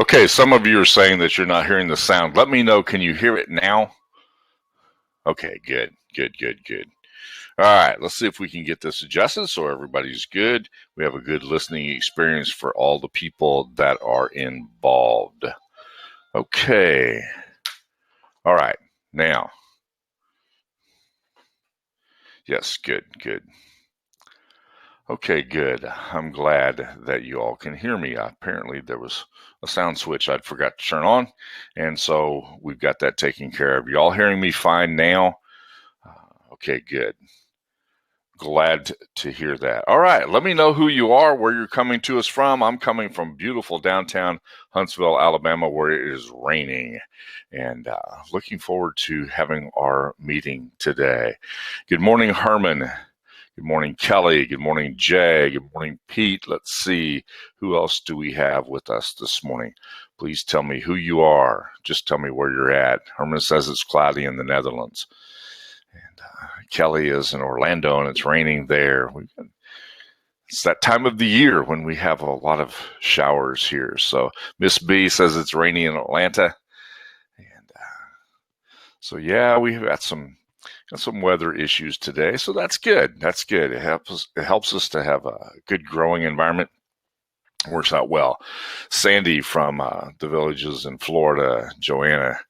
Okay, some of you are saying that you're not hearing the sound. Let me know. Can you hear it now? Okay, good, good, good, good. All right, let's see if we can get this adjusted so everybody's good. We have a good listening experience for all the people that are involved. Okay. All right. Now, yes, good, good. Okay, good. I'm glad that you all can hear me. Apparently, there was a sound switch I'd forgot to turn on, and so we've got that taken care of. You all hearing me fine now? Okay, good. Glad to hear that. All right, let me know who you are, where you're coming to us from. I'm coming from beautiful downtown Huntsville, Alabama, where it is raining, and looking forward to having our meeting today. Good morning, Herman. Good morning, Kelly. Good morning, Jay. Good morning, Pete. Let's see, who else do we have with us this morning? Please tell me who you are. Just tell me where you're at. Herman says it's cloudy in the Netherlands. And Kelly is in Orlando, and it's raining there. It's that time of the year when we have a lot of showers here. So Miss B says it's rainy in Atlanta. And so, yeah, we've got some weather issues today, so that's good. That's good. It helps us to have a good growing environment. Works out well. Sandy from the villages in Florida, Joanna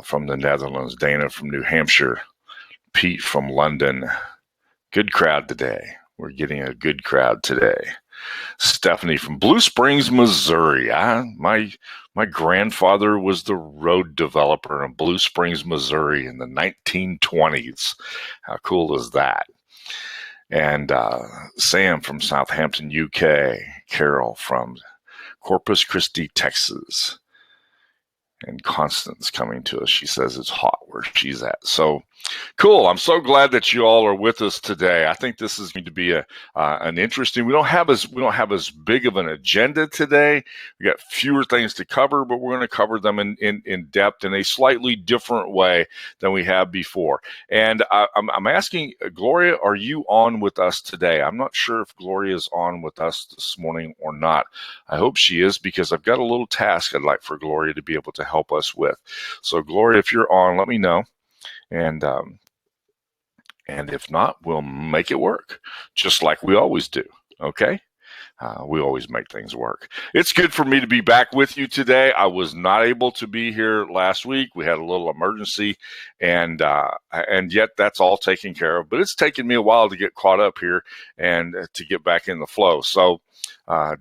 from the Netherlands, Dana from New Hampshire, Pete from London. Good crowd today. We're getting a good crowd today. Stephanie from Blue Springs, Missouri. My grandfather was the road developer in Blue Springs, Missouri in the 1920s. How cool is that? And Sam from Southampton, UK. Carol from Corpus Christi, Texas. And Constance coming to us. She says it's hot where she's at. So cool. I'm so glad that you all are with us today. I think this is going to be an interesting. We don't have as big of an agenda today. We got fewer things to cover, but we're going to cover them in depth in a slightly different way than we have before. And I'm asking Gloria, are you on with us today? I'm not sure if Gloria is on with us this morning or not. I hope she is, because I've got a little task I'd like for Gloria to be able to help us with. So Gloria, if you're on, let me know. And if not, we'll make it work, just like we always do. Okay? We always make things work. It's good for me to be back with you today. I was not able to be here last week. We had a little emergency, and yet that's all taken care of. But it's taken me a while to get caught up here and to get back in the flow. So,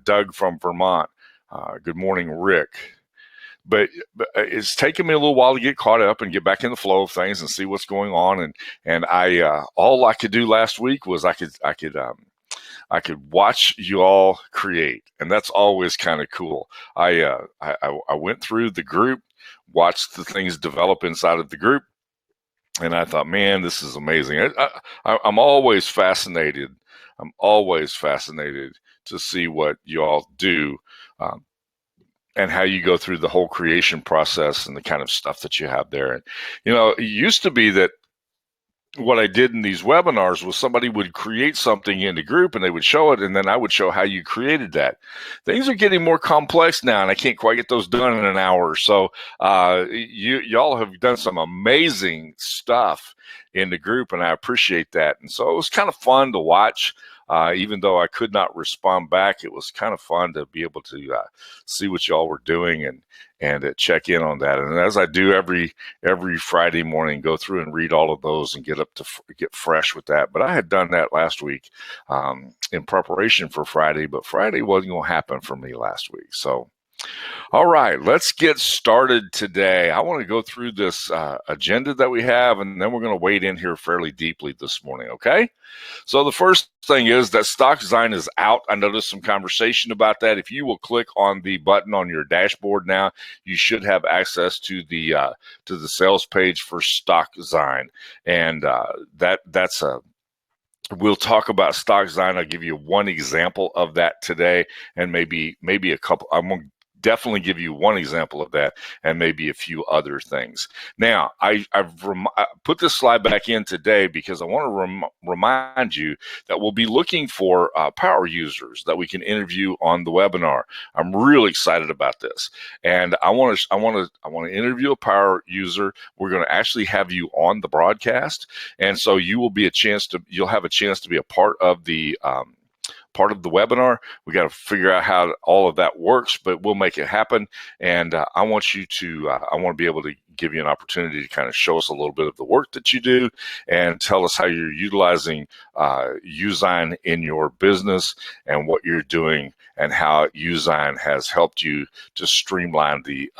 Doug from Vermont, good morning, Rick. But it's taken me a little while to get caught up and get back in the flow of things and see what's going on. And I all I could do last week was I could watch you all create, and that's always kind of cool. I went through the group, watched the things develop inside of the group, and I thought, man, this is amazing. I'm always fascinated. I'm always fascinated to see what you all do. And how you go through the whole creation process and the kind of stuff that you have there. And, it used to be that what I did in these webinars was somebody would create something in the group and they would show it, and then I would show how you created that. Things are getting more complex now, and I can't quite get those done in an hour. So y'all have done some amazing stuff in the group, and I appreciate that. And so it was kind of fun to watch. Even though I could not respond back, it was kind of fun to be able to see what y'all were doing and check in on that. And as I do every Friday morning, go through and read all of those and get fresh with that. But I had done that last week in preparation for Friday, but Friday wasn't going to happen for me last week. So, all right, let's get started today. I want to go through this agenda that we have, and then we're going to wade in here fairly deeply this morning, okay? So the first thing is that Youzign is out. I noticed some conversation about that. If you will click on the button on your dashboard now, you should have access to the sales page for Youzign, and that's a. We'll talk about Youzign. I'll give you one example of that today, and maybe a couple. I'm going to definitely give you one example of that and maybe a few other things. Now, I put this slide back in today because I want to remind you that we'll be looking for power users that we can interview on the webinar. I'm really excited about this, and I want to interview a power user. We're going to actually have you on the broadcast, and so you'll have a chance to be a part of the webinar. We got to figure out how all of that works, but we'll make it happen. And I want to be able to give you an opportunity to kind of show us a little bit of the work that you do and tell us how you're utilizing Youzign in your business and what you're doing and how Youzign has helped you to streamline the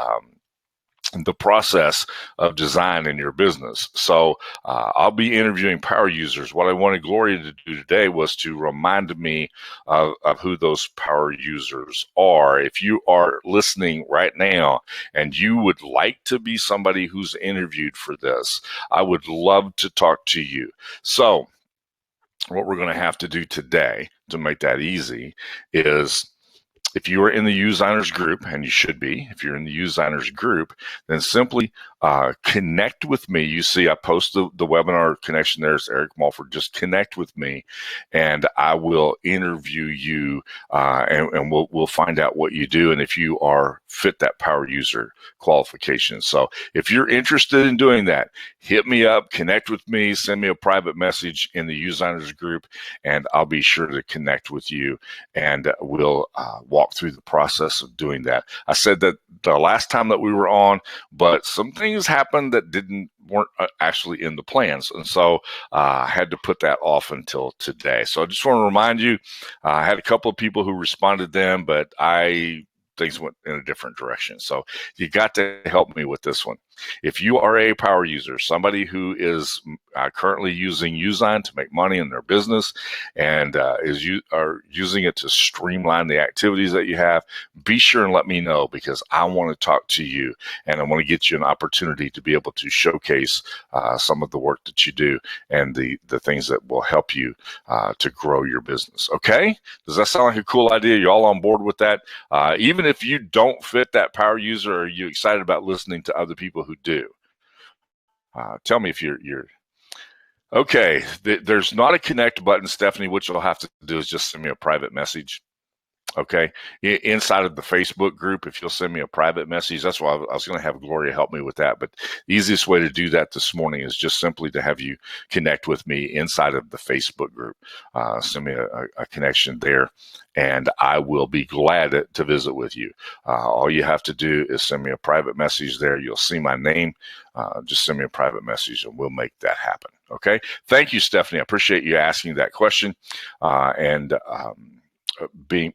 process of design in your business. So I'll be interviewing power users. What I wanted Gloria to do today was to remind me of who those power users are. If you are listening right now and you would like to be somebody who's interviewed for this, I would love to talk to you. So what we're going to have to do today to make that easy is, if you are in the Youzzigners group, and you should be, if you're in the Youzzigners group, then simply connect with me. You see, I post the webinar connection there. It's Eric Mulford. Just connect with me, and I will interview you, and we'll find out what you do and if you are fit that power user qualification. So if you're interested in doing that, hit me up, connect with me, send me a private message in the Youzzigners group, and I'll be sure to connect with you, and we'll walk through the process of doing that. I said that the last time that we were on, but some things happened that weren't actually in the plans, and so I had to put that off until today. So I just want to remind you, I had a couple of people who responded then, but things went in a different direction. So you got to help me with this one. If you are a power user, somebody who is currently using Youzign to make money in their business and are using it to streamline the activities that you have, be sure and let me know, because I want to talk to you and I want to get you an opportunity to be able to showcase some of the work that you do and the things that will help you to grow your business. Okay? Does that sound like a cool idea? You all on board with that? Even if you don't fit that power user, are you excited about listening to other people who do? Tell me if you're okay. There's not a connect button, Stephanie. What you'll have to do is just send me a private message. Okay. Inside of the Facebook group, if you'll send me a private message, that's why I was going to have Gloria help me with that. But the easiest way to do that this morning is just simply to have you connect with me inside of the Facebook group. Send me a connection there, and I will be glad to visit with you. All you have to do is send me a private message there. You'll see my name. Just send me a private message and we'll make that happen. Okay. Thank you, Stephanie. I appreciate you asking that question. Being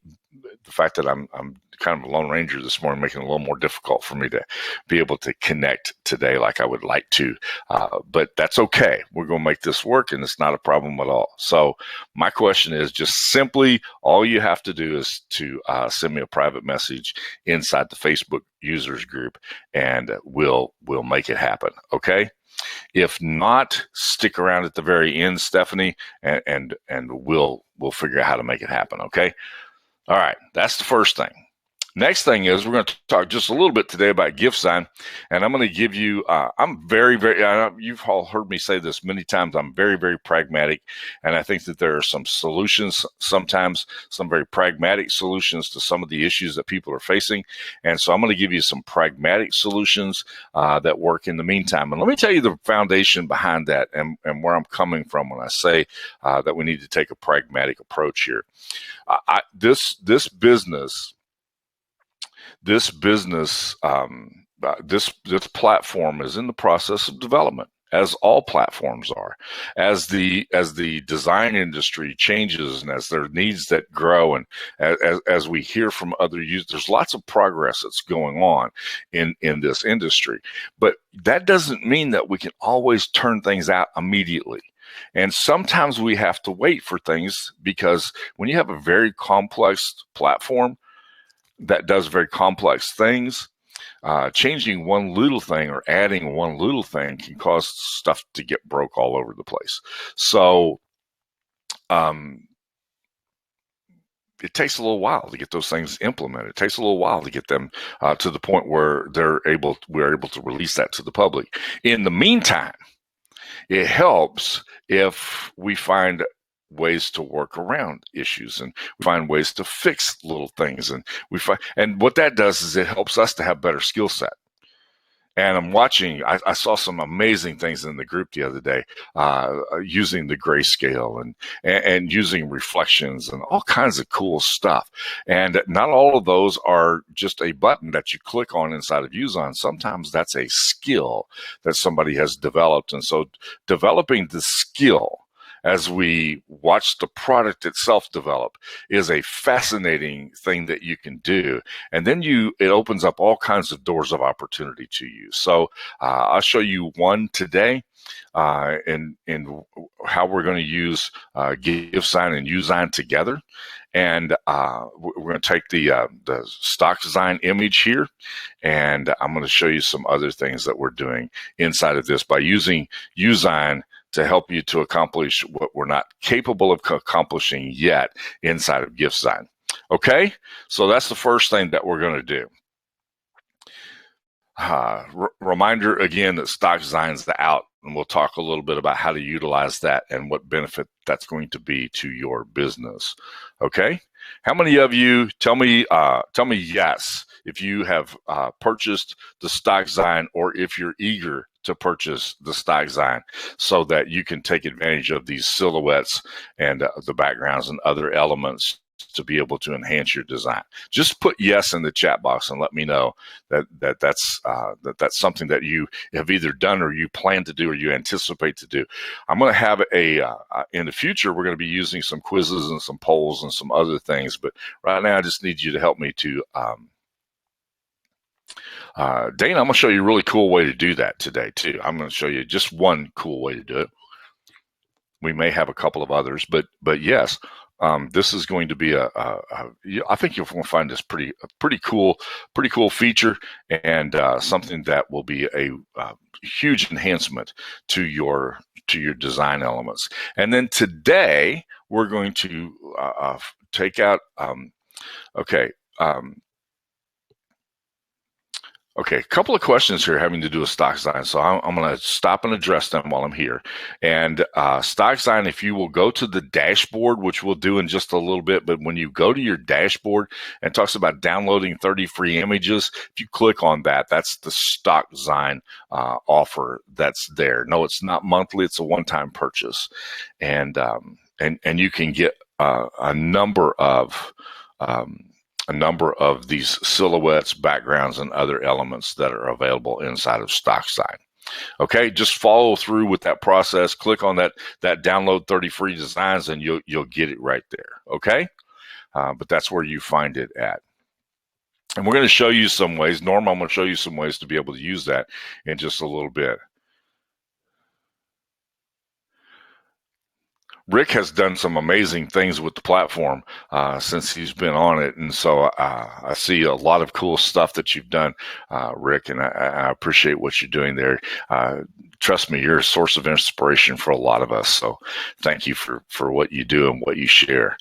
the fact that I'm kind of a lone ranger this morning, making it a little more difficult for me to be able to connect today like I would like to. But that's okay. We're going to make this work, and it's not a problem at all. So my question is just simply, all you have to do is to send me a private message inside the Facebook users group, and we'll make it happen. Okay. If not, stick around at the very end, Stephanie, and we'll figure out how to make it happen. Okay. All right, that's the first thing. Next thing is, we're going to talk just a little bit today about GiftSign, and I'm going to give you, I'm very, very, you've all heard me say this many times, I'm very, very pragmatic, and I think that there are some solutions, sometimes some very pragmatic solutions to some of the issues that people are facing, and so I'm going to give you some pragmatic solutions that work in the meantime. And let me tell you the foundation behind that and where I'm coming from when I say that we need to take a pragmatic approach here. This platform is in the process of development, as all platforms are. As the design industry changes and as their needs that grow, and as we hear from other users, there's lots of progress that's going on in this industry. But that doesn't mean that we can always turn things out immediately. And sometimes we have to wait for things, because when you have a very complex platform that does very complex things, changing one little thing or adding one little thing can cause stuff to get broke all over the place. So it takes a little while to get those things implemented. It takes a little while to get them to the point where we're able to release that to the public. In the meantime, it helps if we find ways to work around issues and we find ways to fix little things, and what that does is it helps us to have better skill set. And I'm watching, I saw some amazing things in the group the other day, using the grayscale and using reflections and all kinds of cool stuff. And not all of those are just a button that you click on inside of Youzign. Sometimes that's a skill that somebody has developed. And so developing the skill as we watch the product itself develop is a fascinating thing that you can do. And then it opens up all kinds of doors of opportunity to you. So I'll show you one today in how we're going to use Youzign and Youzign together. And we're going to take the stock design image here, and I'm going to show you some other things that we're doing inside of this by using Youzign to help you to accomplish what we're not capable of accomplishing yet inside of Youzign. Okay, so that's the first thing that we're going to do. Reminder again that stock design's out, and we'll talk a little bit about how to utilize that and what benefit that's going to be to your business. Okay, how many of you tell me yes if you have purchased the stock design, or if you're eager to purchase the stock design so that you can take advantage of these silhouettes and the backgrounds and other elements to be able to enhance your design. Just put yes in the chat box and let me know that's something that you have either done or you plan to do or you anticipate to do. I'm going to have in the future, we're going to be using some quizzes and some polls and some other things, but right now I just need you to help me to Dana, I'm going to show you a really cool way to do that today, too. I'm going to show you just one cool way to do it. We may have a couple of others, but yes, this is going to be I think you'll find this a pretty cool feature, and something that will be a huge enhancement to your design elements. And then today we're going to take out. Okay, a couple of questions here having to do with stock design. So I'm going to stop and address them while I'm here. And stock design, if you will go to the dashboard, which we'll do in just a little bit, but when you go to your dashboard and it talks about downloading 30 free images, if you click on that, that's the stock design offer that's there. No, it's not monthly. It's a one-time purchase. And you can get a number of these silhouettes, backgrounds, and other elements that are available inside of stock design. Okay, just follow through with that process. Click on that download 30 free designs, and you'll get it right there. Okay, but that's where you find it at. And we're going to show you some ways. Norm, I'm going to show you some ways to be able to use that in just a little bit. Rick has done some amazing things with the platform since he's been on it, and so I see a lot of cool stuff that you've done, Rick, and I appreciate what you're doing there. Trust me, you're a source of inspiration for a lot of us, so thank you for what you do and what you share.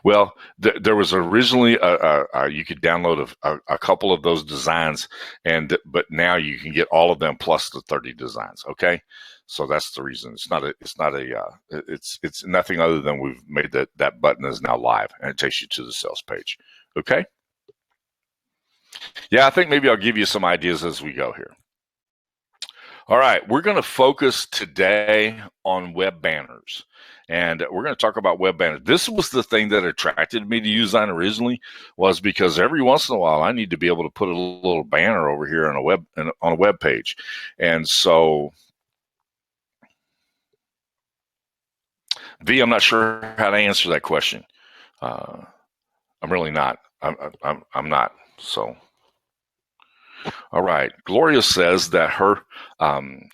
Well, there was originally you could download a couple of those designs, but now you can get all of them plus the 30 designs. Okay, so that's the reason. It's nothing other than we've made that button is now live, and it takes you to the sales page. Okay. Yeah, I think maybe I'll give you some ideas as we go here. All right, we're going to focus today on web banners, and we're going to talk about web banners. This was the thing that attracted me to Youzign originally, was because every once in a while I need to be able to put a little banner over here on a web page, and so V, I'm not sure how to answer that question. I'm really not. I'm not. So. All right. Gloria says that her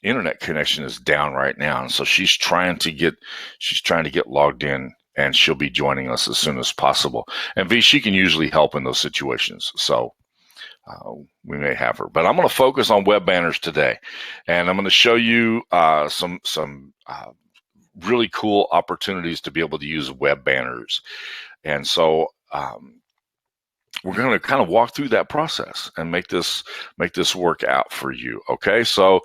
internet connection is down right now, and so she's trying to get logged in, and she'll be joining us as soon as possible. And V, she can usually help in those situations, so we may have her. But I'm going to focus on web banners today, and I'm going to show you some really cool opportunities to be able to use web banners. And so we're going to kind of walk through that process and make this work out for you. Okay, so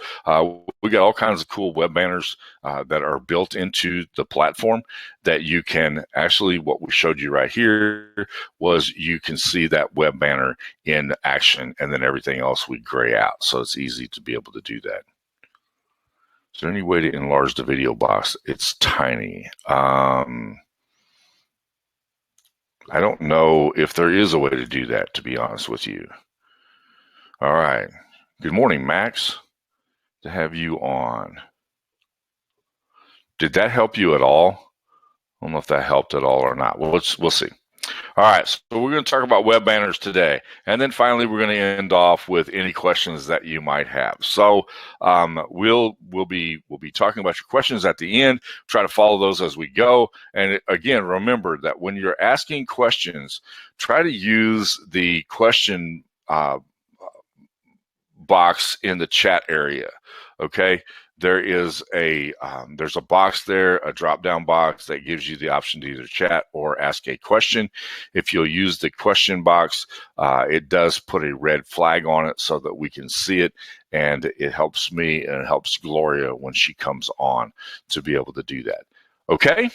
we got all kinds of cool web banners that are built into the platform that you can actually, what we showed you right here was you can see that web banner in action, and then everything else we gray out. So it's easy to be able to do that. Is there any way to enlarge the video box? It's tiny. I don't know if there is a way to do that, to be honest with you. All right. Good morning, Max. To have you on. Did that help you at all? I don't know if that helped at all or not. We'll see. All right, so we're going to talk about web banners today, and then finally we're going to end off with any questions that you might have. So we'll be talking about your questions at the end. Try to follow those as we go. And again, remember that when you're asking questions, try to use the question box in the chat area. Okay. There's a box there, a drop-down box that gives you the option to either chat or ask a question. If you'll use the question box, it does put a red flag on it so that we can see it, and it helps me and it helps Gloria when she comes on to be able to do that. Okay,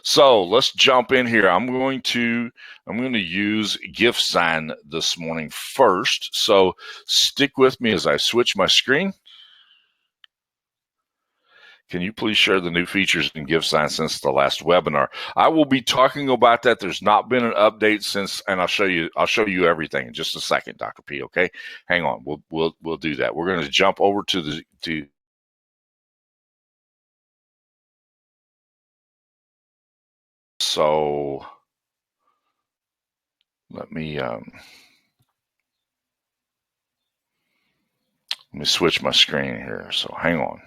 so let's jump in here. I'm going to use Youzign this morning first. So stick with me as I switch my screen. Can you please share the new features in Youzign since the last webinar? I will be talking about that. There's not been an update since, and I'll show you everything in just a second, Dr. P. Okay, hang on. We'll do that. We're going to jump over to so let me switch my screen here. So hang on.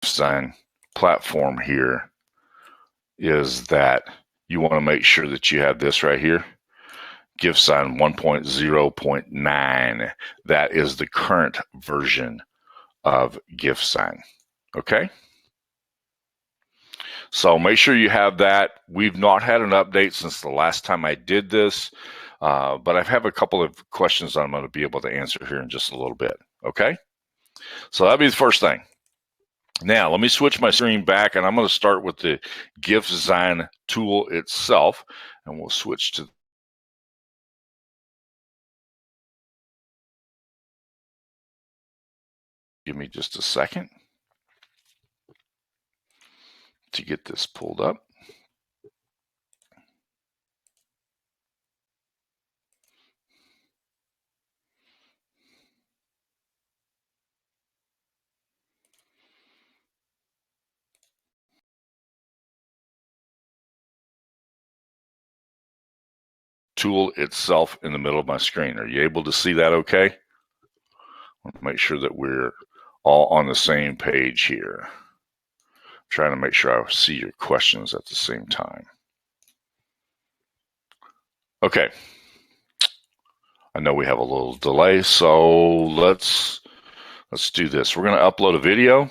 Youzign platform here is that you want to make sure that you have this right here. Youzign 1.0.9. That is the current version of Youzign. Okay? So make sure you have that. We've not had an update since the last time I did this, but I have a couple of questions I'm going to be able to answer here in just a little bit. Okay? So that'll be the first thing. Now, let me switch my screen back, and I'm going to start with the Youzign tool itself, and we'll switch to give me just a second to get this pulled up. Tool itself in the middle of my screen. Are you able to see that okay? I want to make sure that we're all on the same page here. I'm trying to make sure I see your questions at the same time. Okay. I know we have a little delay, so let's do this. We're going to upload a video.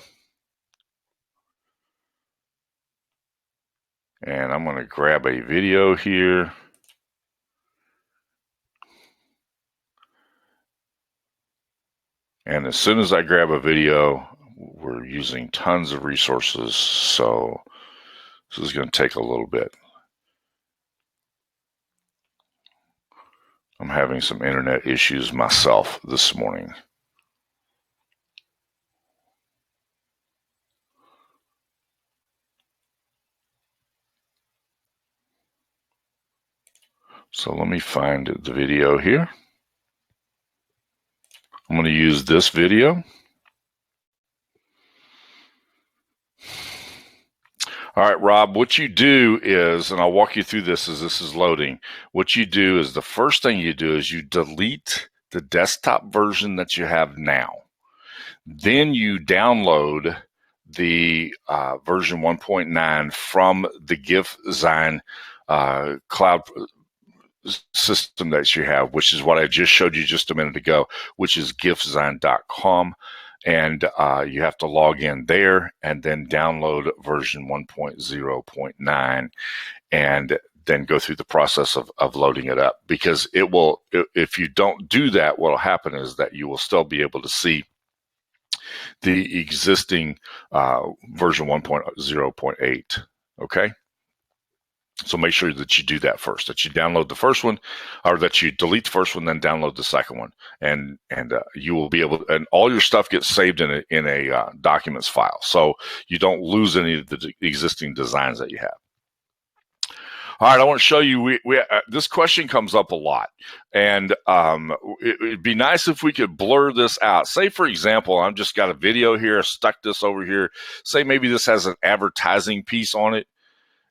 And I'm going to grab a video here. And as soon as I grab a video, we're using tons of resources, so this is going to take a little bit. I'm having some internet issues myself this morning. So let me find the video here. I'm going to use this video. All right, Rob, what you do is, and I'll walk you through this as this is loading, what you do is the first thing you do is you delete the desktop version that you have now. Then you download the version 1.9 from the Youzign cloud system that you have, which is what I just showed you just a minute ago, which is Youzign.com. And you have to log in there and then download version 1.0.9 and then go through the process of loading it up. Because it will, if you don't do that, what will happen is that you will still be able to see the existing version 1.0.8. Okay. So make sure that you do that first, that you download the first one, or that you delete the first one, then download the second one, and you will be able to, and all your stuff gets saved in a documents file, so you don't lose any of the existing designs that you have. All right, I want to show you. This question comes up a lot, and it'd be nice if we could blur this out. Say, for example, I've just got a video here, stuck this over here. Say maybe this has an advertising piece on it,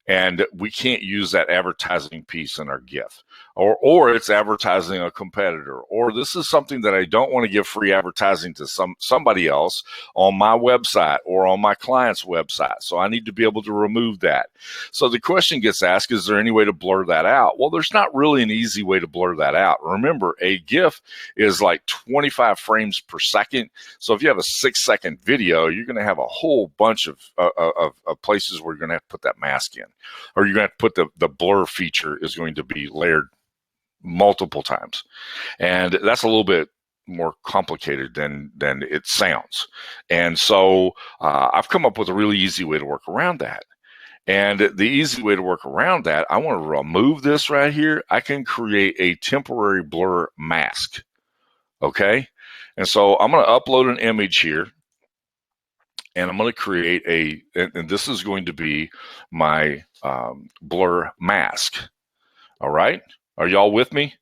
and we can't use that advertising piece in our GIF, or it's advertising a competitor, or this is something that I don't want to give free advertising to somebody else on my website or on my client's website. So I need to be able to remove that. So the question gets asked, is there any way to blur that out? Well, there's not really an easy way to blur that out. Remember, a GIF is like 25 frames per second. So if you have a 6-second video, you're going to have a whole bunch of places where you're going to have to put that mask in. Or you're going to put the blur feature is going to be layered multiple times. And that's a little bit more complicated than it sounds. And so I've come up with a really easy way to work around that. And the easy way to work around that, I want to remove this right here. I can create a temporary blur mask. Okay. And so I'm going to upload an image here. And I'm going to create and this is going to be my blur mask. All right. Are y'all with me?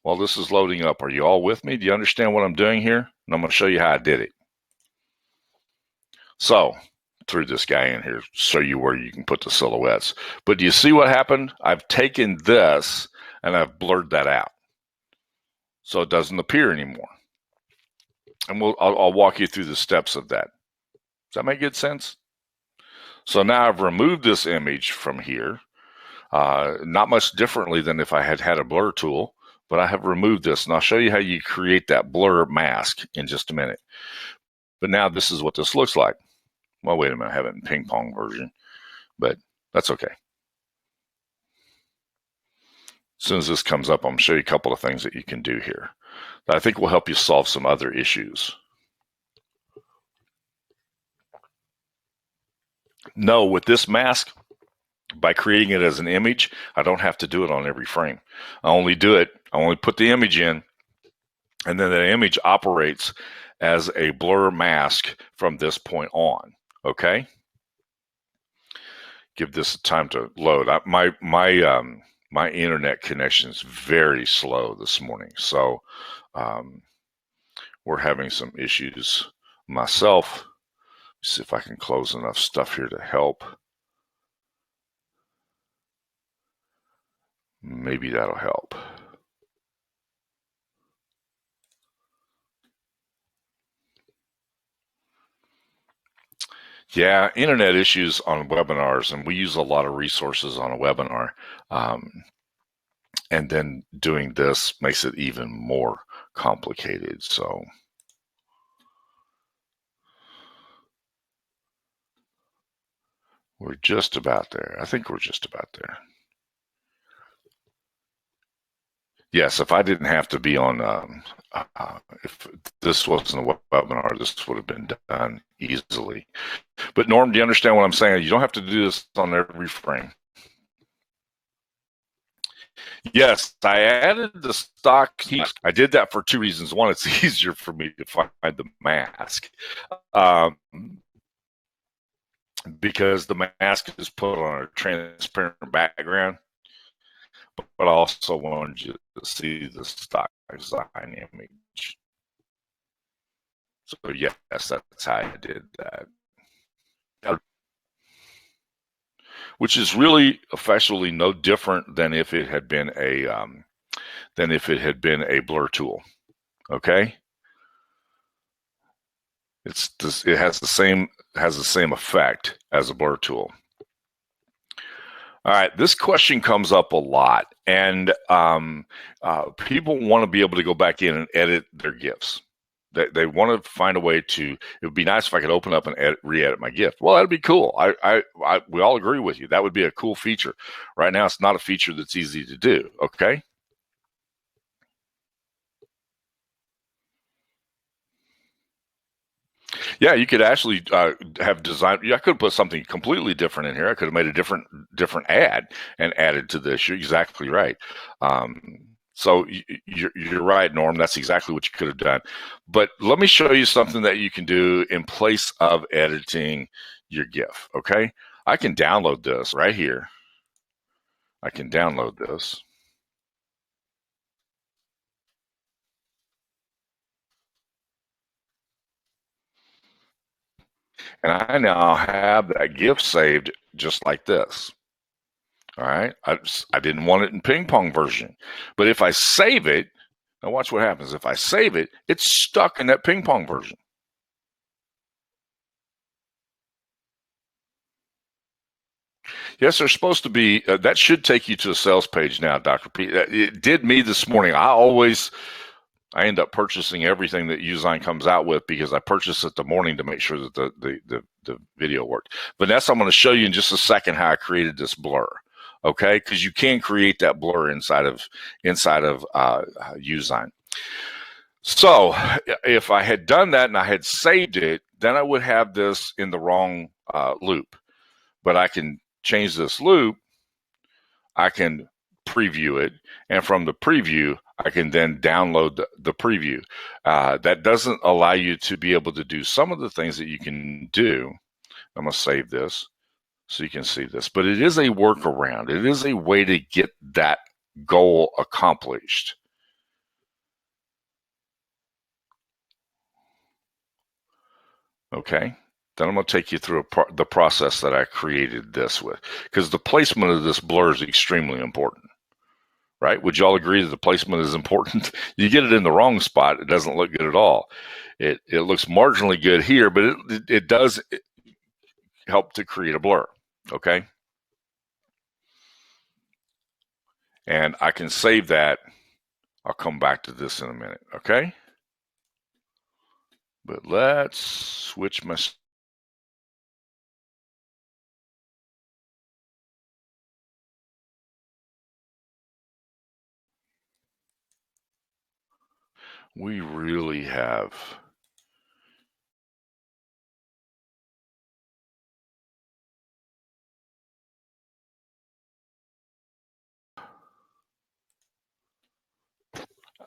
While this is loading up, are you all with me? Do you understand what I'm doing here? And I'm going to show you how I did it. So, threw this guy in here, show you where you can put the silhouettes. But do you see what happened? I've taken this and I've blurred that out, so it doesn't appear anymore. And I'll walk you through the steps of that. Does that make good sense? So now I've removed this image from here. Not much differently than if I had a blur tool, but I have removed this, and I'll show you how you create that blur mask in just a minute. But now this is what this looks like. Well, wait a minute, I have it in ping pong version, but that's okay. As soon as this comes up, I'm going to show you a couple of things that you can do here that I think will help you solve some other issues. No, with this mask, by creating it as an image, I don't have to do it on every frame. I only put the image in, and then the image operates as a blur mask from this point on. Okay? Give this time to load. My internet connection is very slow this morning, so we're having some issues myself. Let's see if I can close enough stuff here to help. Maybe that'll help. Yeah, internet issues on webinars, and we use a lot of resources on a webinar. And then doing this makes it even more complicated. So we're just about there. I think we're just about there. Yes, if I didn't have to be on, if this wasn't a webinar, this would have been done easily. But Norm, do you understand what I'm saying? You don't have to do this on every frame. Yes, I added the stock heat. I did that for two reasons. One, it's easier for me to find the mask. Because the mask is put on a transparent background. But I also wanted you to see the stock design image. So yes, that's how I did that. Which is really effectually no different than if it had been a blur tool. Okay, it has the same effect as a blur tool. All right, this question comes up a lot, and people want to be able to go back in and edit their GIFs. They want to find a way to. It would be nice if I could open up and re-edit my GIF. Well, that'd be cool. We all agree with you. That would be a cool feature. Right now, it's not a feature that's easy to do. Okay. Yeah, you could actually have designed. Yeah, I could have put something completely different in here. I could have made a different ad and added to this. You're exactly right. So you're right, Norm. That's exactly what you could have done. But let me show you something that you can do in place of editing your GIF. Okay, I can download this right here. I can download this. And I now have that GIF saved just like this. All right. I didn't want it in ping pong version. But if I save it, now watch what happens. If I save it, it's stuck in that ping pong version. Yes, there's supposed to be, that should take you to a sales page now, Dr. P. It did me this morning. I end up purchasing everything that Youzign comes out with because I purchased it the morning to make sure that the video worked. Vanessa, I'm going to show you in just a second how I created this blur. Okay, because you can create that blur inside of Youzign. So if I had done that and I had saved it, then I would have this in the wrong loop. But I can change this loop. I can preview it, and from the preview, I can then download the preview. That doesn't allow you to be able to do some of the things that you can do. I'm going to save this so you can see this. But it is a workaround. It is a way to get that goal accomplished. Okay. Then I'm going to take you through the process that I created this with, because the placement of this blur is extremely important. Right? Would you all agree that the placement is important? You get it in the wrong spot, it doesn't look good at all. It looks marginally good here, but it does help to create a blur. Okay. And I can save that. I'll come back to this in a minute. Okay. But let's switch my. We really have.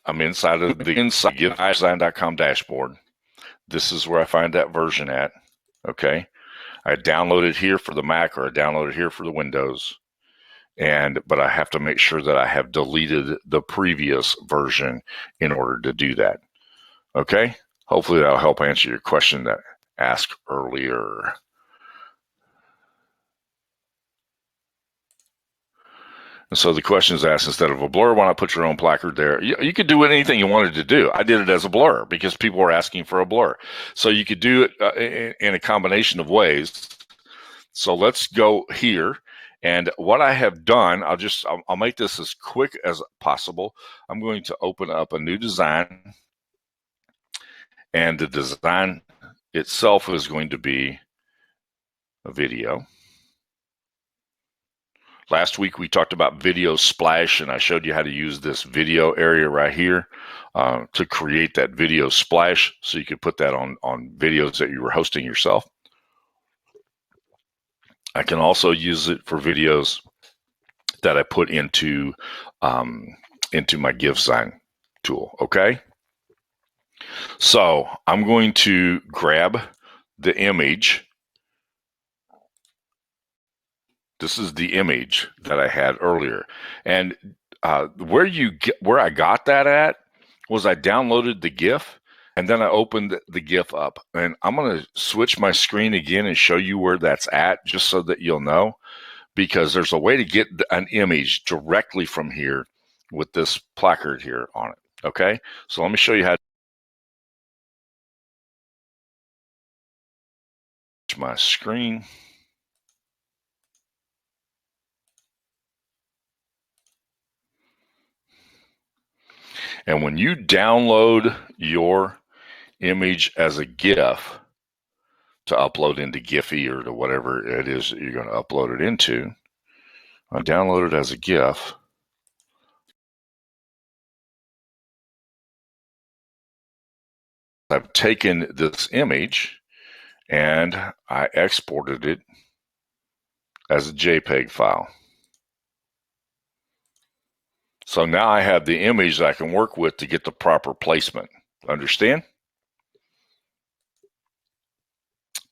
I'm inside of the Youzign.com dashboard. This is where I find that version at. Okay. I download it here for the Mac, or I download it here for the Windows. But I have to make sure that I have deleted the previous version in order to do that. Okay. Hopefully that'll help answer your question that I asked earlier. And so the question is asked, instead of a blur, why not put your own placard there? You could do anything you wanted to do. I did it as a blur because people were asking for a blur. So you could do it in a combination of ways. So let's go here. And what I have done, I'll make this as quick as possible. I'm going to open up a new design. And the design itself is going to be a video. Last week we talked about video splash, and I showed you how to use this video area right here to create that video splash, so you could put that on videos that you were hosting yourself. I can also use it for videos that I put into my Youzign tool. Okay, so I'm going to grab the image. This is the image that I had earlier, and where I got that at was I downloaded the GIF, and then I opened the GIF up. And I'm going to switch my screen again and show you where that's at, just so that you'll know, because there's a way to get an image directly from here with this placard here on it. Okay, so let me show you how. switch my screen. And when you download your image as a GIF to upload into Giphy or to whatever it is that you're going to upload it into, I download it as a GIF. I've taken this image and I exported it as a JPEG file. So now I have the image that I can work with to get the proper placement. Understand?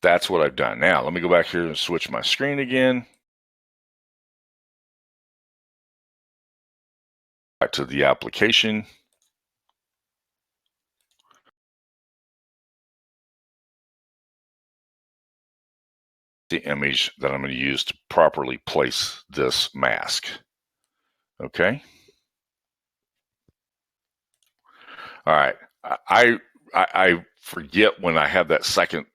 That's what I've done. Now, let me go back here and switch my screen again. Back to the application. The image that I'm going to use to properly place this mask. Okay. All right. I forget when I have that second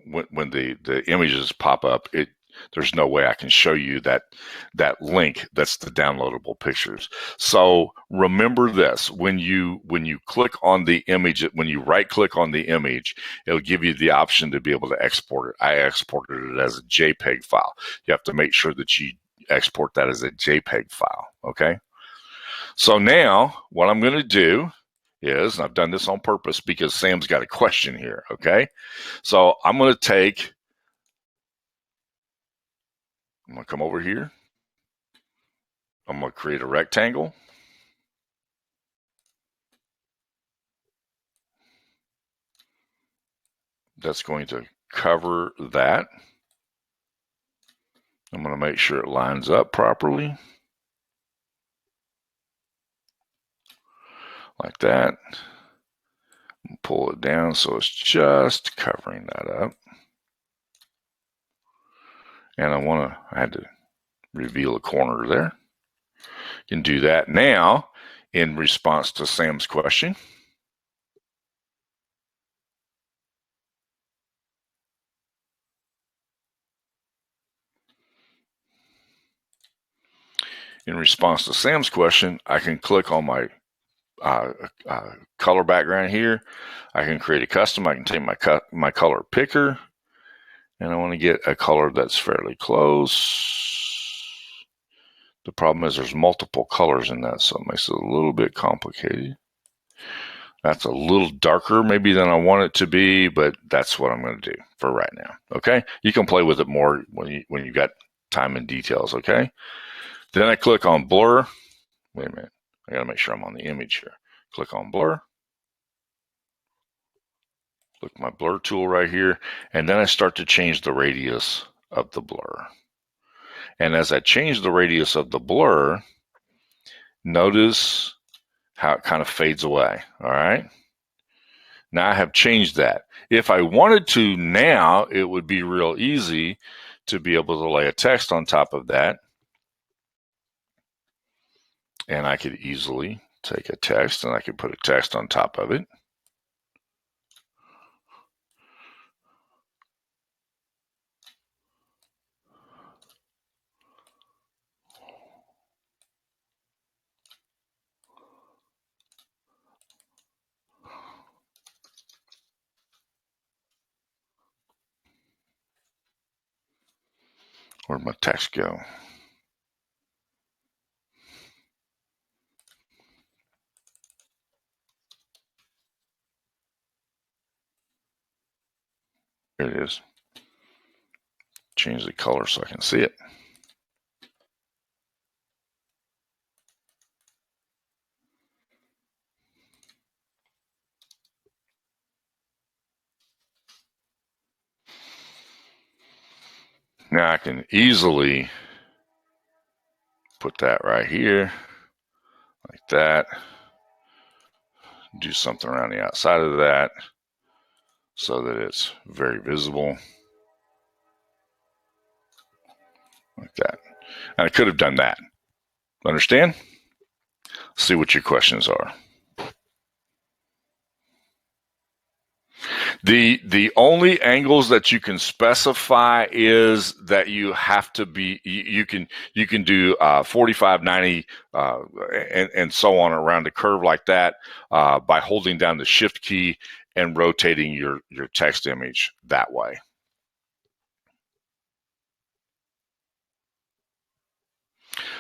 when the images pop up. There's no way I can show you that link that's the downloadable pictures. So remember this: when you click on the image, when you right click on the image, it'll give you the option to be able to export it. I exported it as a JPEG file. You have to make sure that you export that as a JPEG file. Okay. So now what I'm going to do is, and I've done this on purpose because Sam's got a question here. Okay. So I'm going to come over here. I'm going to create a rectangle. That's going to cover that. I'm going to make sure it lines up properly. Like that. Pull it down so it's just covering that up. And I had to reveal a corner there. You can do that now in response to Sam's question. In response to Sam's question, I can click on my color background here. I can create a custom. I can take my color picker, and I want to get a color that's fairly close. The problem is there's multiple colors in that, so it makes it a little bit complicated. That's a little darker maybe than I want it to be, but that's what I'm going to do for right now. Okay, you can play with it more when you've got time and details. Okay, then I click on blur. Wait a minute, I got to make sure I'm on the image here. Click on blur. Click my blur tool right here, and then I start to change the radius of the blur. And as I change the radius of the blur, notice how it kind of fades away. All right. Now I have changed that. If I wanted to now, it would be real easy to be able to lay a text on top of that. And I could easily take a text and I could put a text on top of it. Where'd my text go? Here it is. Change the color so I can see it. Now I can easily put that right here, like that. Do something around the outside of that so that it's very visible, like that. And I could have done that. Understand? See what your questions are. The only angles that you can specify is that you have to be, you can do 45, 90, and so on around a curve like that by holding down the shift key and rotating your text image that way.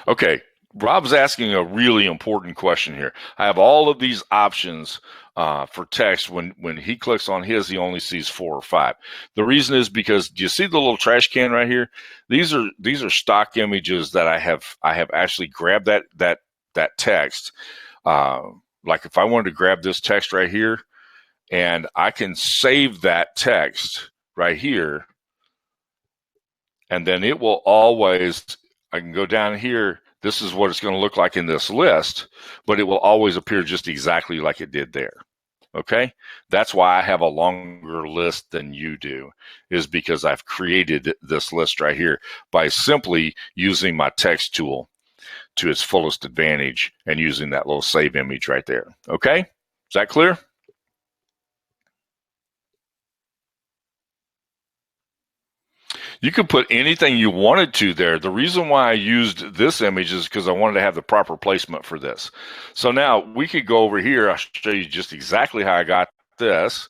Okay, Rob's asking a really important question here. I have all of these options for text. When he clicks on his, he only sees 4 or 5. The reason is because, do you see the little trash can right here? These are stock images that I have actually grabbed that text. Like if I wanted to grab this text right here, and I can save that text right here, and then it will always, I can go down here, this is what it's going to look like in this list, but it will always appear just exactly like it did there. Okay, that's why I have a longer list than you do, is because I've created this list right here by simply using my text tool to its fullest advantage and using that little save image right there. Okay, is that clear? You could put anything you wanted to there. The reason why I used this image is because I wanted to have the proper placement for this. So now we could go over here. I'll show you just exactly how I got this.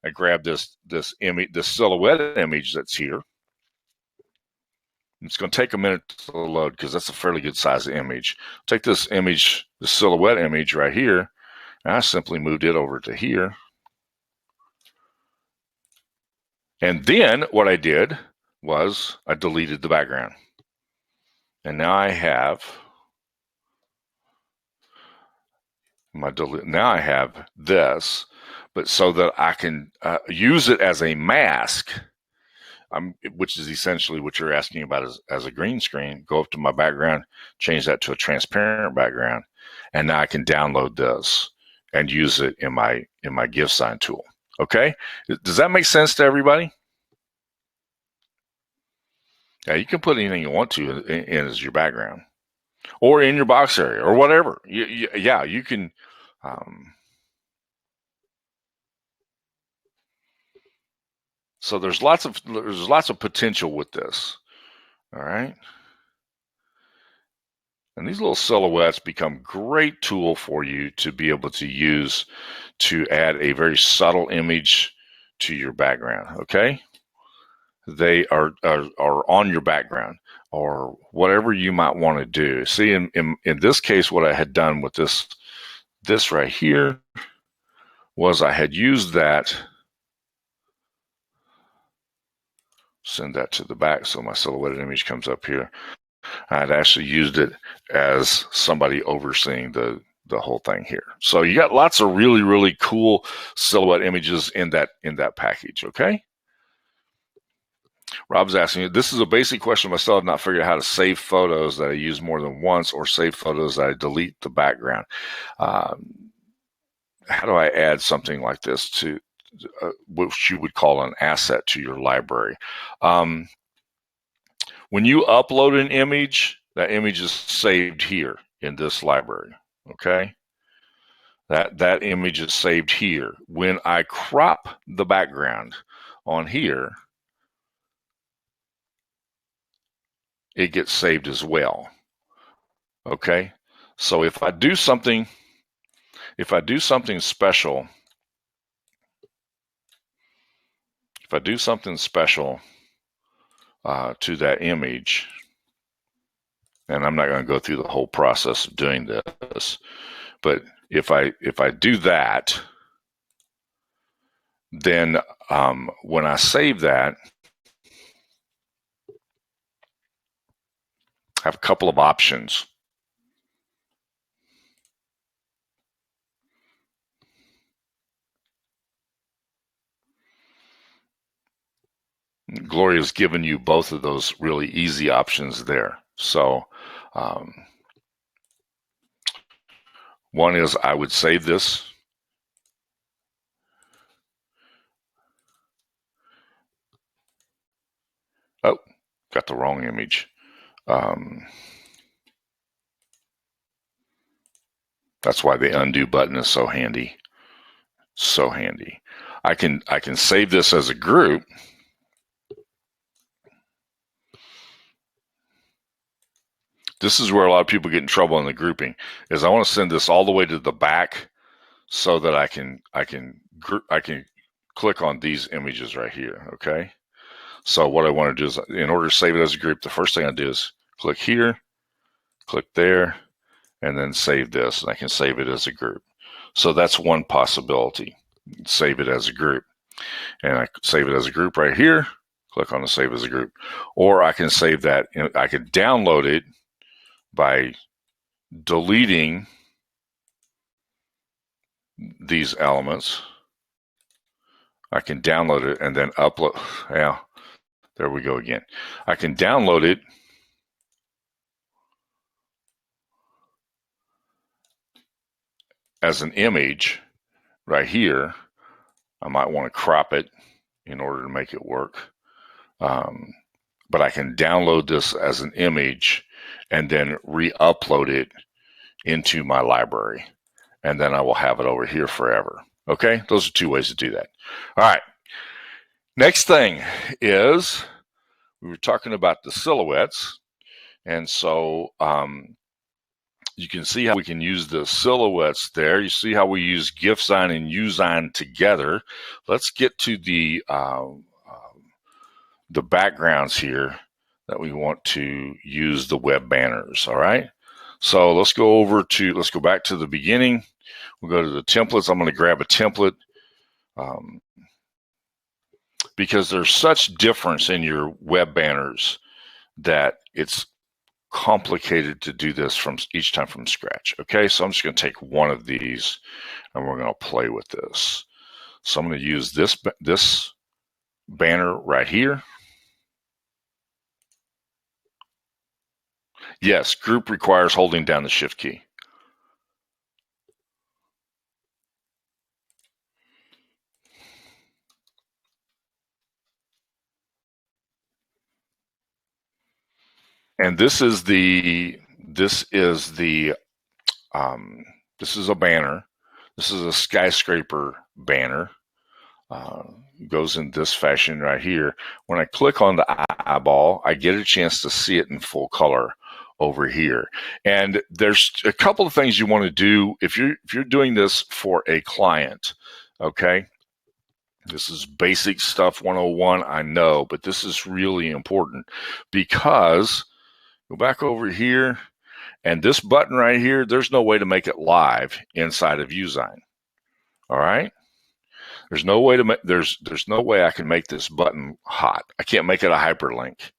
I grabbed this image, this silhouette image that's here. It's going to take a minute to load because that's a fairly good size image. Take this image, the silhouette image right here, and I simply moved it over to here. And then what I did was I deleted the background. And now I have now I have this, but so that I can use it as a mask, which is essentially what you're asking about as a green screen. Go up to my background, change that to a transparent background, and now I can download this and use it in my give sign tool. Okay, does that make sense to everybody? Yeah, you can put anything you want to in as your background, or in your box area, or whatever. Yeah, you can. So there's lots of potential with this. All right. And these little silhouettes become great tool for you to be able to use to add a very subtle image to your background. Okay. They are on your background or whatever you might want to do. See, in this case, what I had done with this right here was I had used that, send that to the back so my silhouetted image comes up here. I'd actually used it as somebody overseeing the whole thing here. So you got lots of really, really cool silhouette images in that package, okay? Rob's asking, this is a basic question myself. I've not figured out how to save photos that I use more than once or save photos that I delete the background. How do I add something like this to what you would call an asset to your library? When you upload an image, that image is saved here in this library, okay? That image is saved here. When I crop the background on here, it gets saved as well, okay? So if I do something special, to that image, and I'm not going to go through the whole process of doing this, but if I do that, then when I save that, I have a couple of options. Gloria's given you both of those really easy options there. So one is I would save this. Oh, got the wrong image. That's why the undo button is so handy. So handy. I can save this as a group. This is where a lot of people get in trouble in the grouping, is I want to send this all the way to the back so that I can click on these images right here. Okay. So what I want to do is, in order to save it as a group, the first thing I do is click here, click there, and then save this, and I can save it as a group. So that's one possibility. Save it as a group. And I save it as a group right here, click on the save as a group. Or I can save that, I can download it by deleting these elements. I can download it and then upload. Yeah, there we go again. I can download it as an image right here. I might want to crop it in order to make it work. But I can download this as an image and then re-upload it into my library. And then I will have it over here forever. Okay, those are two ways to do that. All right. Next thing is, we were talking about the silhouettes. And so you can see how we can use the silhouettes there. You see how we use Youzign and Youzign together. Let's get to the backgrounds here that we want to use the web banners. All right. So let's go back to the beginning. We'll go to the templates. I'm going to grab a template because there's such difference in your web banners that it's complicated to do this from each time from scratch. Okay, so I'm just going to take one of these and we're going to play with this. So I'm going to use this banner right here. Yes, group requires holding down the shift key. And this is a banner. This is a skyscraper banner. Goes in this fashion right here. When I click on the eyeball, I get a chance to see it in full color over here. And there's a couple of things you want to do if you're doing this for a client. Okay, this is basic stuff 101, I know, but this is really important because go back over here, and this button right here, there's no way to make it live inside of Youzign. All right. There's no way there's no way I can make this button hot. I can't make it a hyperlink.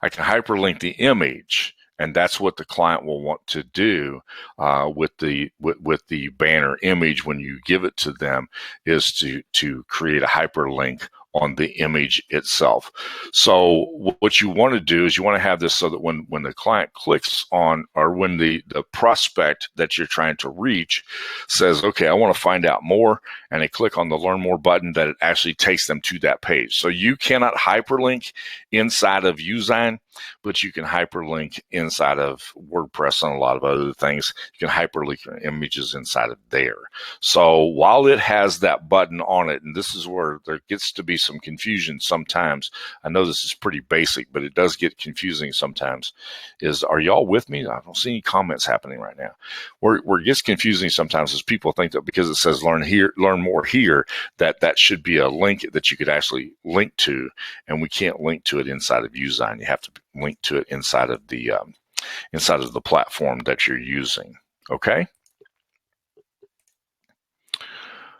I can hyperlink the image, and that's what the client will want to do with the banner image when you give it to them, is to create a hyperlink on the image itself. So what you want to do is you want to have this so that when the client clicks on, or when the prospect that you're trying to reach says, okay, I want to find out more, and they click on the learn more button, that it actually takes them to that page. So you cannot hyperlink inside of Youzign, but you can hyperlink inside of WordPress and a lot of other things. You can hyperlink your images inside of there. So while it has that button on it, and this is where there gets to be some confusion sometimes. I know this is pretty basic, but it does get confusing sometimes. Are y'all with me? I don't see any comments happening right now. Where it gets confusing sometimes is people think that because it says learn more here, that should be a link that you could actually link to, and we can't link to it inside of Youzign. You have to link to it inside of the platform that you're using. Okay.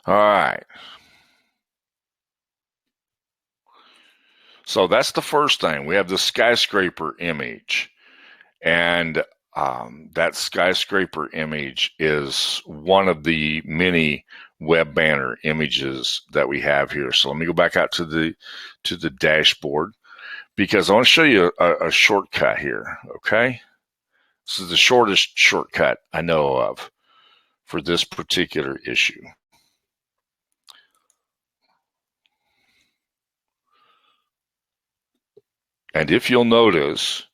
All right. So that's the first thing. We have the skyscraper image, and that skyscraper image is one of the many web banner images that we have here. So let me go back out to the dashboard, because I want to show you a shortcut here. Okay, this is the shortest shortcut I know of for this particular issue. And if you'll notice,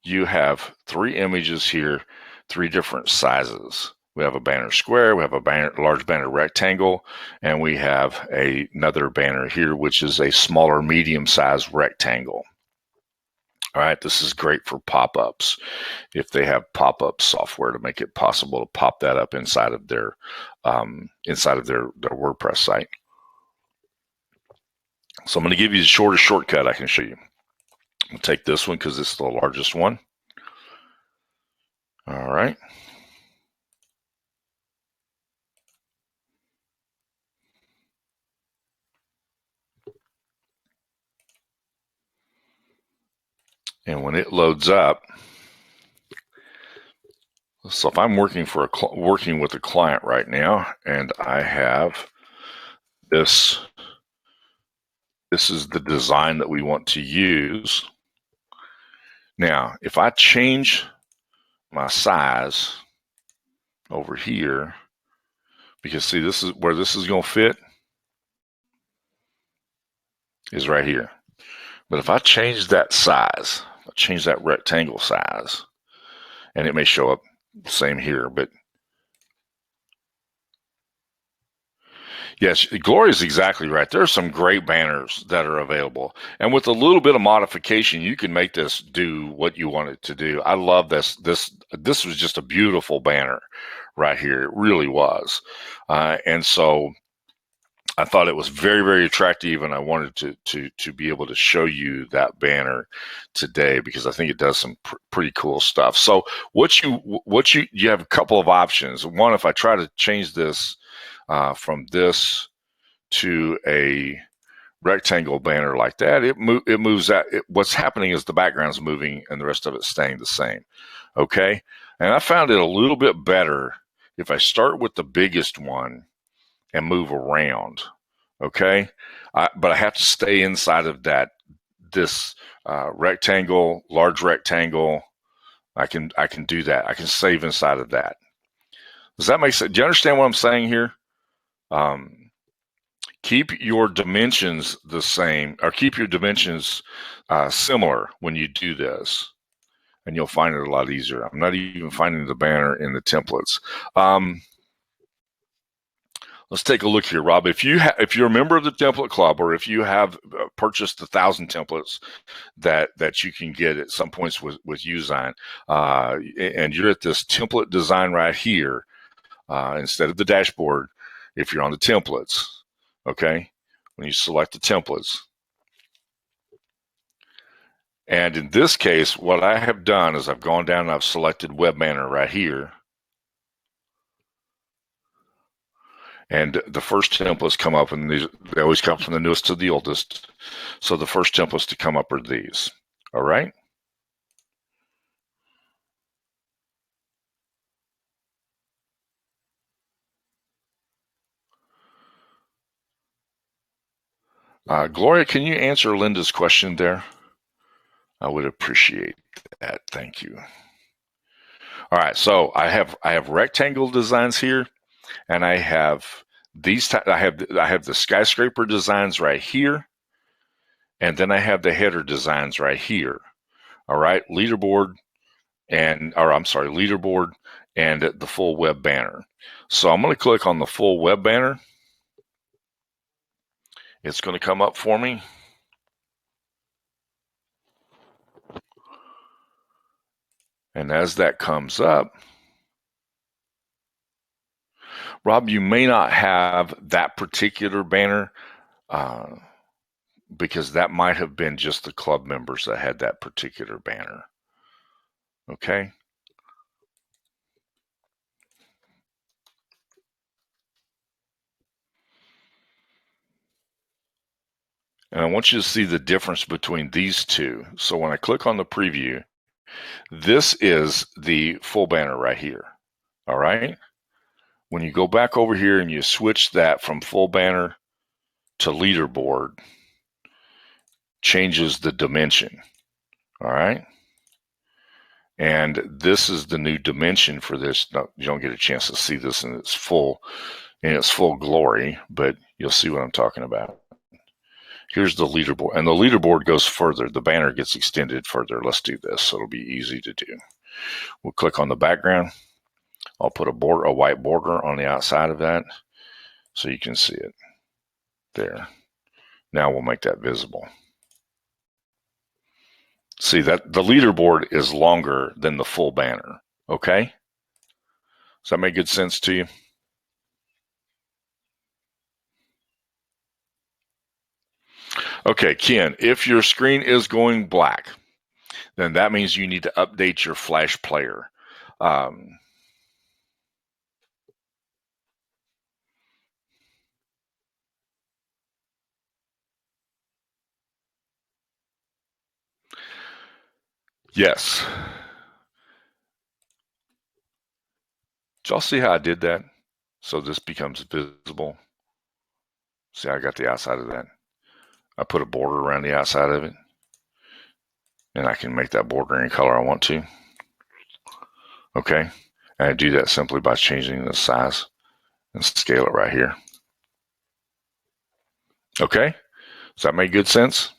you have three images here, three different sizes. We have a banner square, we have a large banner rectangle, and we have another banner here, which is a smaller medium-sized rectangle. All right, this is great for pop-ups. If they have pop-up software to make it possible to pop that up inside of their WordPress site. So I'm going to give you the shortest shortcut I can show you. I'll take this one because it's the largest one. All right. And when it loads up, so if I'm working with a client right now, and I have this is the design that we want to use. Now, if I change my size over here, because see, this is where this is going to fit, is right here. But if I change that size, I change that rectangle size, and it may show up same here, but yes, Gloria is exactly right. There are some great banners that are available. And with a little bit of modification, you can make this do what you want it to do. I love this. This was just a beautiful banner right here. It really was. And so I thought it was very, very attractive, and I wanted to be able to show you that banner today because I think it does some pretty cool stuff. So you have a couple of options. One, if I try to change this from this to a rectangle banner like that, it moves that. What's happening is the background's moving and the rest of it's staying the same. Okay, and I found it a little bit better if I start with the biggest one and move around. Okay, but I have to stay inside of this rectangle, large rectangle. I can do that. I can save inside of that. Does that make sense? Do you understand what I'm saying here? Keep your dimensions the same, or keep your dimensions similar when you do this, and you'll find it a lot easier. I'm not even finding the banner in the templates. Let's take a look here, Rob. If you're a member of the Template Club, or if you have purchased 1,000 templates that you can get at some points with Youzign, and you're at this template design right here, instead of the dashboard, if you're on the templates, okay, when you select the templates. And in this case, what I have done is I've gone down and I've selected Web Banner right here. And the first templates come up, and they always come from the newest to the oldest. So the first templates to come up are these. All right. Gloria, can you answer Linda's question there? I would appreciate that. Thank you. All right. So I have rectangle designs here, and I have these. I have the skyscraper designs right here, and then I have the header designs right here. All right, leaderboard and the full web banner. So I'm going to click on the full web banner. It's going to come up for me. And as that comes up, Rob, you may not have that particular banner because that might have been just the club members that had that particular banner. Okay. And I want you to see the difference between these two. So when I click on the preview, this is the full banner right here. All right. When you go back over here and you switch that from full banner to leaderboard, changes the dimension. All right. And this is the new dimension for this. No, you don't get a chance to see this in its full glory, but you'll see what I'm talking about. Here's the leaderboard, and the leaderboard goes further. The banner gets extended further. Let's do this so it'll be easy to do. We'll click on the background. I'll put a white border on the outside of that so you can see it there. Now we'll make that visible. See that the leaderboard is longer than the full banner. Okay? Does that make good sense to you? Okay, Ken, if your screen is going black, then that means you need to update your Flash player. Yes. Did y'all see how I did that? So this becomes visible. See, I got the outside of that. I put a border around the outside of it, and I can make that border any color I want to. Okay, and I do that simply by changing the size and scale it right here. Okay, does that make good sense?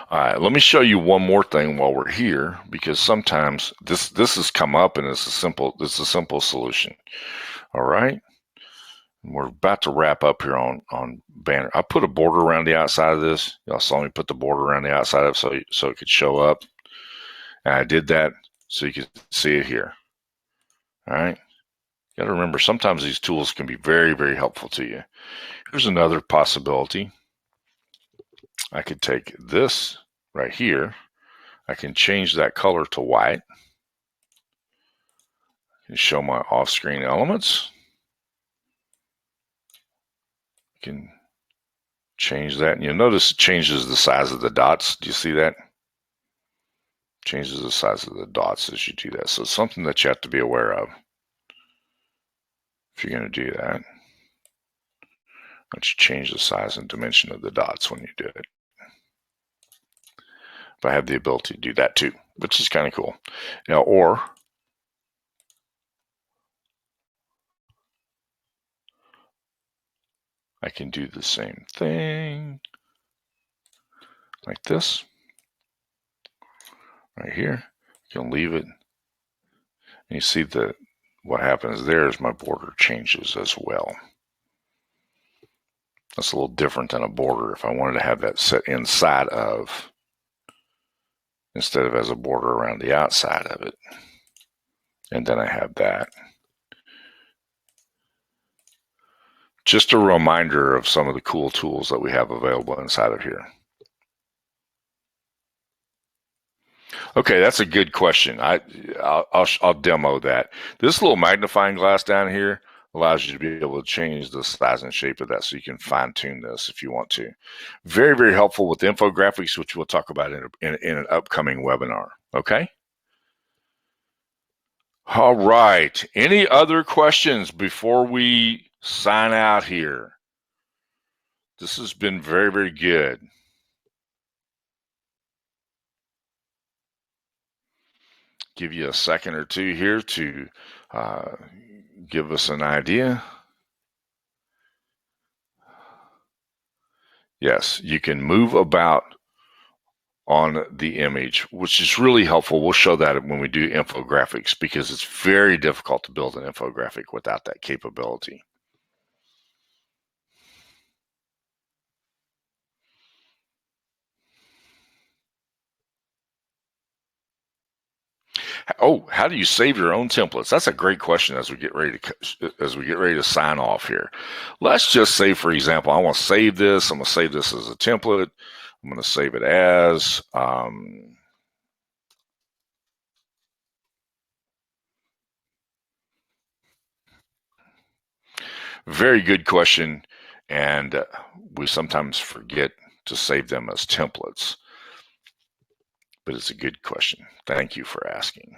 All right, let me show you one more thing while we're here, because sometimes this has come up and it's a simple solution. All right, we're about to wrap up here on banner. I put a border around the outside of this. Y'all saw me put the border around the outside of it so it could show up, and I did that so you can see it here. All right, you got to remember sometimes these tools can be very, very helpful to you. Here's another possibility. I could take this right here. I can change that color to white and show my off-screen elements. You can change that, and you'll notice it changes the size of the dots. Do you see that? Changes the size of the dots as you do that. So it's something that you have to be aware of if you're going to do that. Let's change the size and dimension of the dots when you do it. But I have the ability to do that too, which is kind of cool. Now, or I can do the same thing like this right here. You can leave it. And you see what happens there is my border changes as well. That's a little different than a border. If I wanted to have that set inside of, instead of as a border around the outside of it. And then I have that. Just a reminder of some of the cool tools that we have available inside of here. Okay, that's a good question. I'll demo that. This little magnifying glass down here allows you to be able to change the size and shape of that so you can fine tune this if you want to. Very, very helpful with infographics, which we'll talk about in an upcoming webinar. Okay? All right. Any other questions before we sign out here? This has been very, very good. Give you a second or two here to give us an idea. Yes, you can move about on the image, which is really helpful. We'll show that when we do infographics because it's very difficult to build an infographic without that capability. Oh, how do you save your own templates? That's a great question as we get ready to sign off here. Let's just say, for example, I want to save this. I'm going to save this as a template. I'm going to save it as very good question, and we sometimes forget to save them as templates. But it's a good question. Thank you for asking.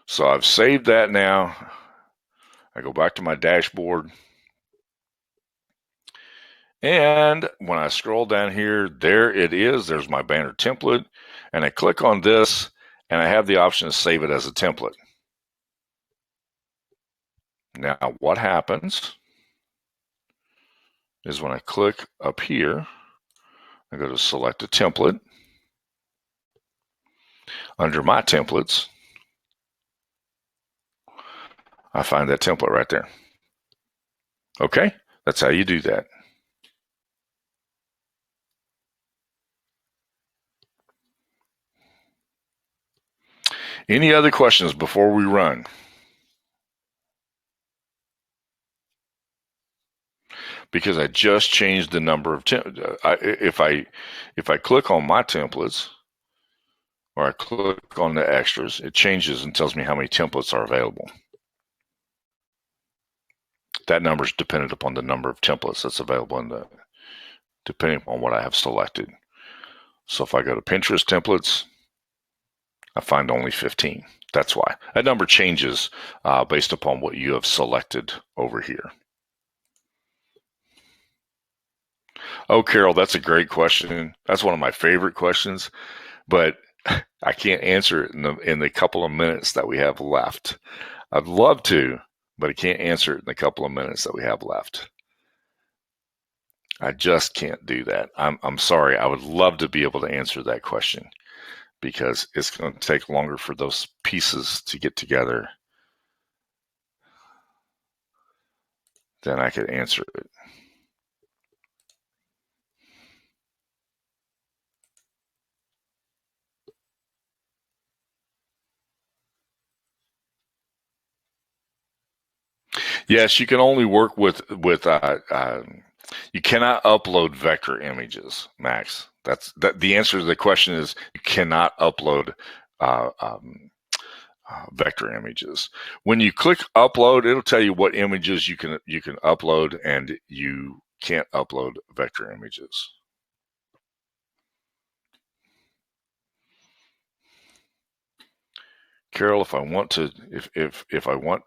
So I've saved that now. I go back to my dashboard. And when I scroll down here, there it is. There's my banner template. And I click on this, and I have the option to save it as a template. Now, what happens is when I click up here, I go to select a template. Under my templates, I find that template right there. Okay, that's how you do that. Any other questions before we run? Because I just changed the number of if I click on my templates or I click on the extras, it changes and tells me how many templates are available. That number is dependent upon the number of templates that's available depending upon what I have selected. So if I go to Pinterest templates, I find only 15. That's why. That number changes based upon what you have selected over here. Oh, Carol, that's a great question. That's one of my favorite questions, but I can't answer it in the couple of minutes that we have left. I'd love to, but I can't answer it in the couple of minutes that we have left. I just can't do that. I'm sorry. I would love to be able to answer that question because it's going to take longer for those pieces to get together than I could answer it. Yes, you can only work with you cannot upload vector images, Max. The answer to the question is you cannot upload vector images. When you click upload, it'll tell you what images you can upload, and you can't upload vector images. Carol, if I want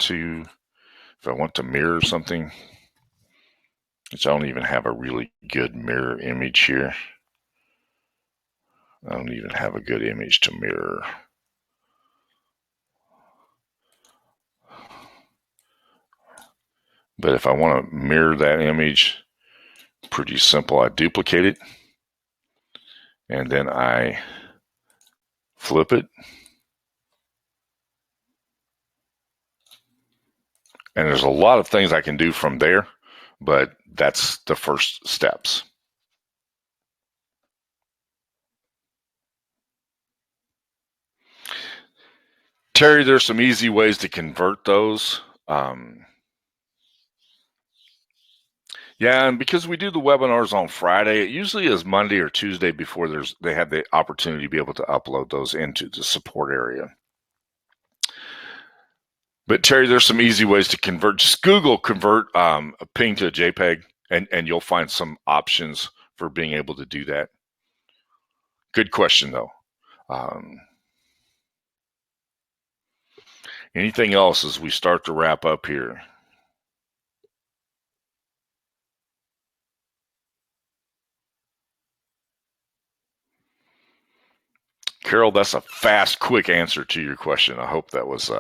to mirror something, which I don't even have a really good mirror image here. I don't even have a good image to mirror. But if I want to mirror that image, pretty simple. I duplicate it, and then I flip it. And there's a lot of things I can do from there, but that's the first steps. Terry, there's some easy ways to convert those. Yeah, and because we do the webinars on Friday, it usually is Monday or Tuesday before they have the opportunity to be able to upload those into the support area. But Terry, there's some easy ways to convert. Just Google convert a ping to a JPEG, and you'll find some options for being able to do that. Good question, though. Anything else as we start to wrap up here? Carol, that's a fast, quick answer to your question. I hope that was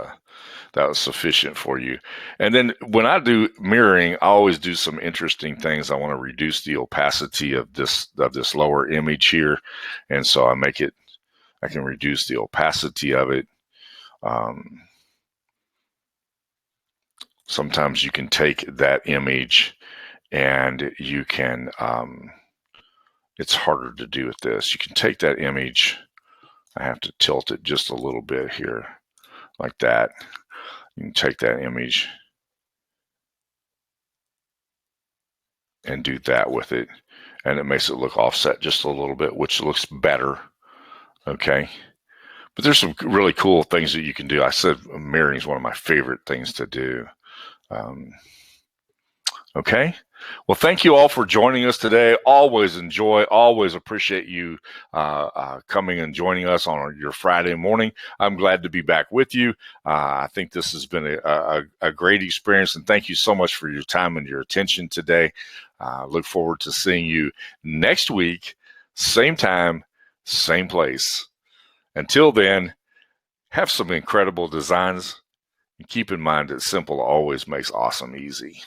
sufficient for you. And then when I do mirroring, I always do some interesting things. I want to reduce the opacity of this lower image here, and so I can reduce the opacity of it. Sometimes you can take that image and you can, it's harder to do with this. You can take that image. I have to tilt it just a little bit here, like that. You can take that image and do that with it, and it makes it look offset just a little bit, which looks better. Okay. But there's some really cool things that you can do. I said mirroring is one of my favorite things to do. Okay. Well, thank you all for joining us today. Always appreciate you coming and joining us on your Friday morning. I'm glad to be back with you. I think this has been a great experience, and thank you so much for your time and your attention today. Look forward to seeing you next week, same time, same place. Until then, have some incredible designs, and keep in mind that simple always makes awesome easy.